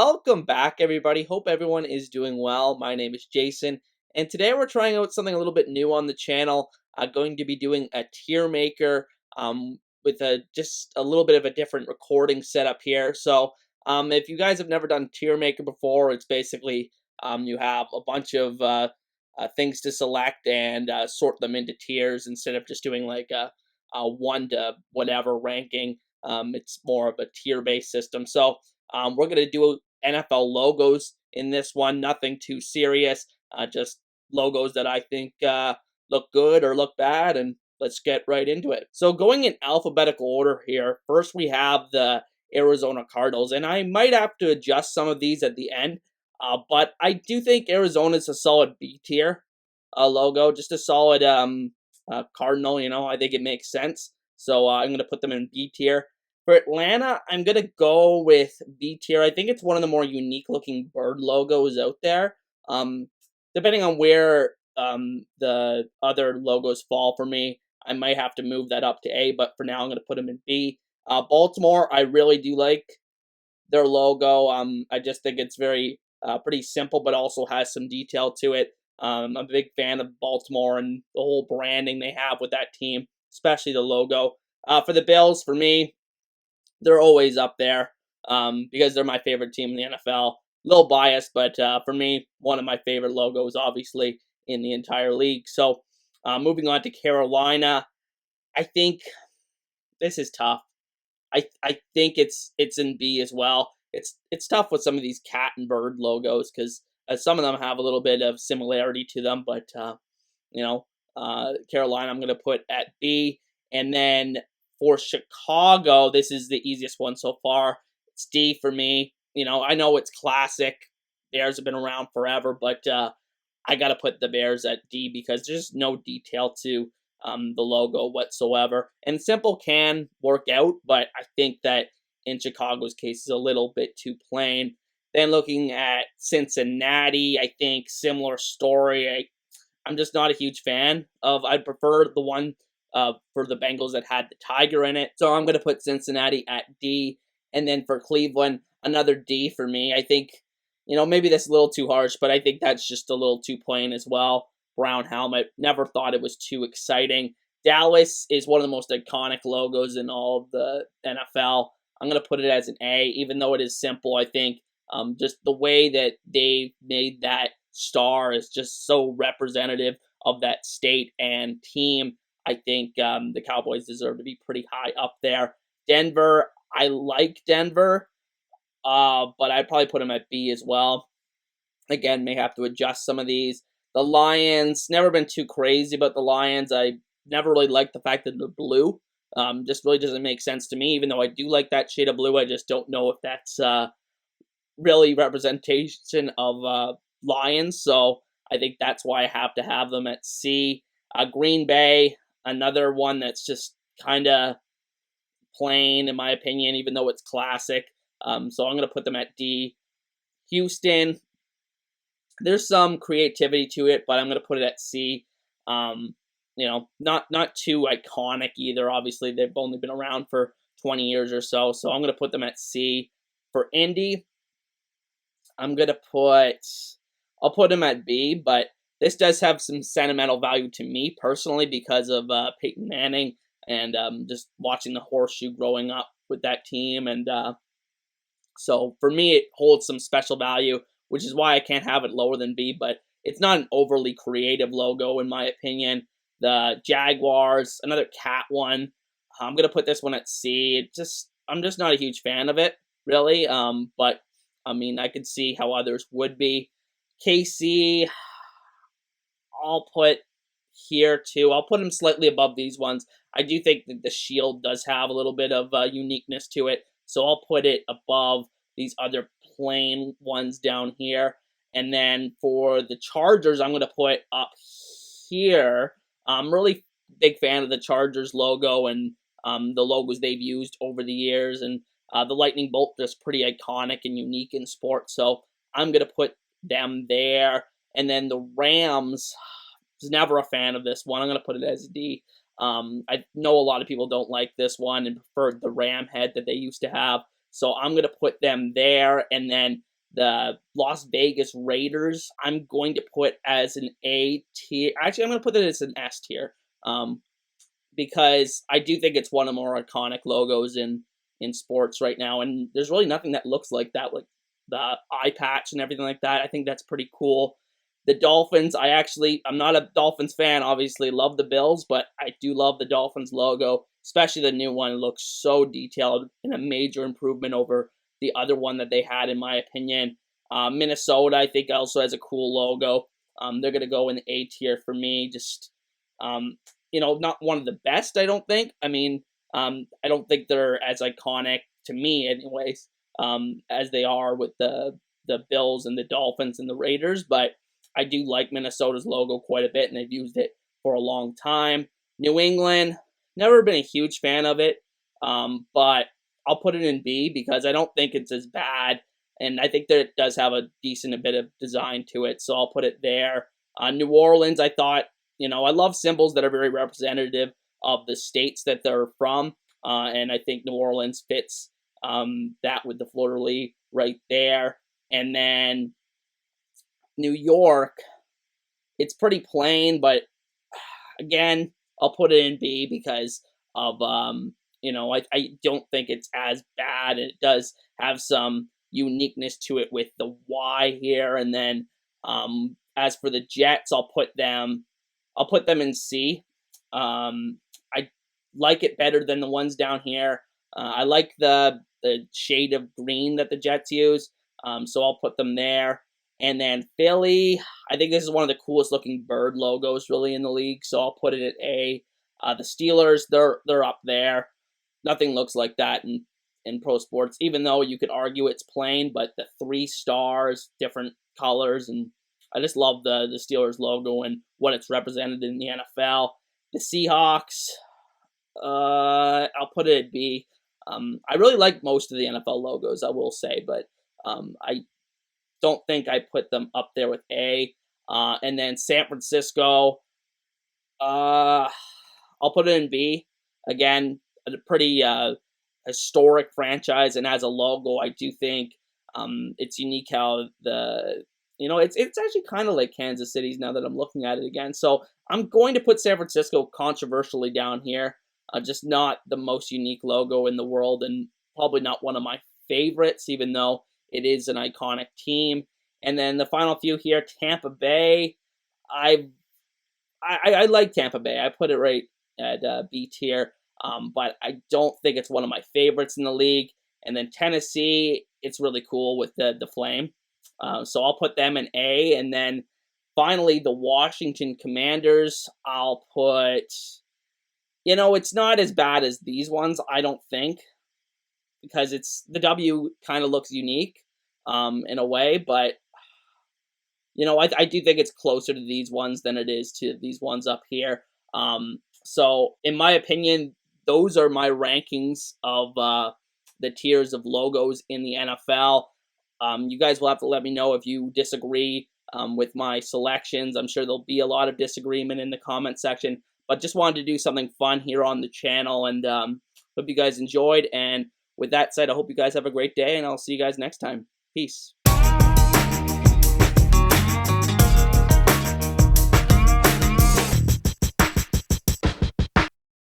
Welcome back, everybody. Hope everyone is doing well. My name is Jason, and today we're trying out something a little bit new on the channel. I'm going to be doing a tier maker with just a little bit of a different recording setup here. So, if you guys have never done tier maker before, it's basically you have a bunch of things to select and sort them into tiers instead of just doing like a one to whatever ranking. It's more of a tier-based system. So we're going to do NFL logos in this one. Nothing too serious. Just logos that I think look good or look bad. And let's get right into it. So going in alphabetical order here. First we have the Arizona Cardinals. And I might have to adjust some of these at the end. But I do think Arizona's a solid B tier logo. Just a solid Cardinal, I think it makes sense. So I'm going to put them in B tier. For Atlanta, I'm going to go with B tier. I think it's one of the more unique looking bird logos out there. Depending on where the other logos fall for me, I might have to move that up to A, but for now I'm going to put them in B. Baltimore, I really do like their logo. I just think it's very pretty simple, but also has some detail to it. I'm a big fan of Baltimore and the whole branding they have with that team, especially the logo. For the Bills, for me, they're always up there because they're my favorite team in the NFL. A little biased, but for me, one of my favorite logos, obviously, in the entire league. So moving on to Carolina, I think this is tough. I think it's in B as well. It's tough with some of these cat and bird logos because some of them have a little bit of similarity to them, but Carolina I'm going to put at B, and then for Chicago, this is the easiest one so far. It's D for me. I know it's classic. Bears have been around forever, but I got to put the Bears at D because there's no detail to the logo whatsoever. And simple can work out, but I think that in Chicago's case is a little bit too plain. Then looking at Cincinnati, I think similar story. I'm just not a huge fan of. I'd prefer the one for the Bengals that had the tiger in it. So I'm going to put Cincinnati at D. And then for Cleveland, another D for me. I think, maybe that's a little too harsh, but I think that's just a little too plain as well. Brown helmet. Never thought it was too exciting. Dallas is one of the most iconic logos in all of the NFL. I'm going to put it as an A, even though it is simple. I think just the way that they made that star is just so representative of that state and team. I think the Cowboys deserve to be pretty high up there. Denver, I like Denver, but I'd probably put them at B as well. Again, may have to adjust some of these. The Lions, never been too crazy about the Lions. I never really liked the fact that they're blue. Just really doesn't make sense to me, even though I do like that shade of blue. I just don't know if that's really representation of Lions. So I think that's why I have to have them at C. Green Bay, another one that's just kind of plain, in my opinion, even though it's classic. So I'm going to put them at D. Houston, there's some creativity to it, but I'm going to put it at C. Not too iconic either. Obviously, they've only been around for 20 years or so, so I'm going to put them at C. For Indy, I'll put them at B, but this does have some sentimental value to me personally because of Peyton Manning and just watching the horseshoe growing up with that team, and so for me, it holds some special value, which is why I can't have it lower than B, but it's not an overly creative logo, in my opinion. The Jaguars, another cat one. I'm going to put this one at C. I'm just not a huge fan of it, really. But, I could see how others would be. KC, I'll put here, too. I'll put them slightly above these ones. I do think that the shield does have a little bit of uniqueness to it, so I'll put it above these other plain ones down here. And then for the Chargers, I'm going to put up here. I'm really big fan of the Chargers logo and the logos they've used over the years. And the lightning bolt is pretty iconic and unique in sports. So I'm going to put them there. And then the Rams, was never a fan of this one. I'm going to put it as D. I know a lot of people don't like this one and prefer the ram head that they used to have. So I'm going to put them there. And then the Las Vegas Raiders, I'm going to put as an A tier. Actually, I'm going to put it as an S tier. Um, because I do think it's one of the more iconic logos in sports right now, and there's really nothing that looks like that, like the eye patch and everything like that. I think that's pretty cool. The Dolphins, I'm not a Dolphins fan, obviously, love the Bills, but I do love the Dolphins logo, especially the new one. It looks so detailed and a major improvement over the other one that they had, in my opinion. Minnesota, I think, also has a cool logo. They're going to go in the A tier for me. Just um, not one of the best, I don't think. I mean, I don't think they're as iconic to me, anyways, as they are with the Bills and the Dolphins and the Raiders. But I do like Minnesota's logo quite a bit, and they've used it for a long time. New England, never been a huge fan of it, but I'll put it in B because I don't think it's as bad, and I think that it does have a decent bit of design to it, so I'll put it there. New Orleans, I thought, I love symbols that are very representative of the states that they're from, and I think New Orleans fits that with the fleur-de-lis right there. And then New York, it's pretty plain, but again, I'll put it in B because of I don't think it's as bad, and it does have some uniqueness to it with the Y here. And then as for the Jets, I'll put them in C. I like it better than the ones down here. I like the shade of green that the Jets use, so I'll put them there. And then Philly, I think this is one of the coolest looking bird logos really in the league, so I'll put it at A. The Steelers, they're up there. Nothing looks like that in pro sports, even though you could argue it's plain, but the 3 stars, different colors, and I just love the Steelers logo and what it's represented in the NFL. The Seahawks, I'll put it at B. I really like most of the NFL logos, I will say, but I don't think I put them up there with A. And then San Francisco, I'll put it in B. Again, a pretty historic franchise, and as a logo, I do think it's unique how it's actually kind of like Kansas City's now that I'm looking at it again. So I'm going to put San Francisco controversially down here. Just not the most unique logo in the world, and probably not one of my favorites, even though it is an iconic team. And then the final few here, Tampa Bay. I like Tampa Bay. I put it right at B tier, but I don't think it's one of my favorites in the league. And then Tennessee, it's really cool with the flame, so I'll put them in A. And then finally, the Washington Commanders, I'll put. It's not as bad as these ones, I don't think, because the W kind of looks unique in a way, but I do think it's closer to these ones than it is to these ones up here. So in my opinion, those are my rankings of the tiers of logos in the NFL. You guys will have to let me know if you disagree with my selections. I'm sure there'll be a lot of disagreement in the comment section, but just wanted to do something fun here on the channel, and hope you guys enjoyed. And with that said, I hope you guys have a great day, and I'll see you guys next time. Peace.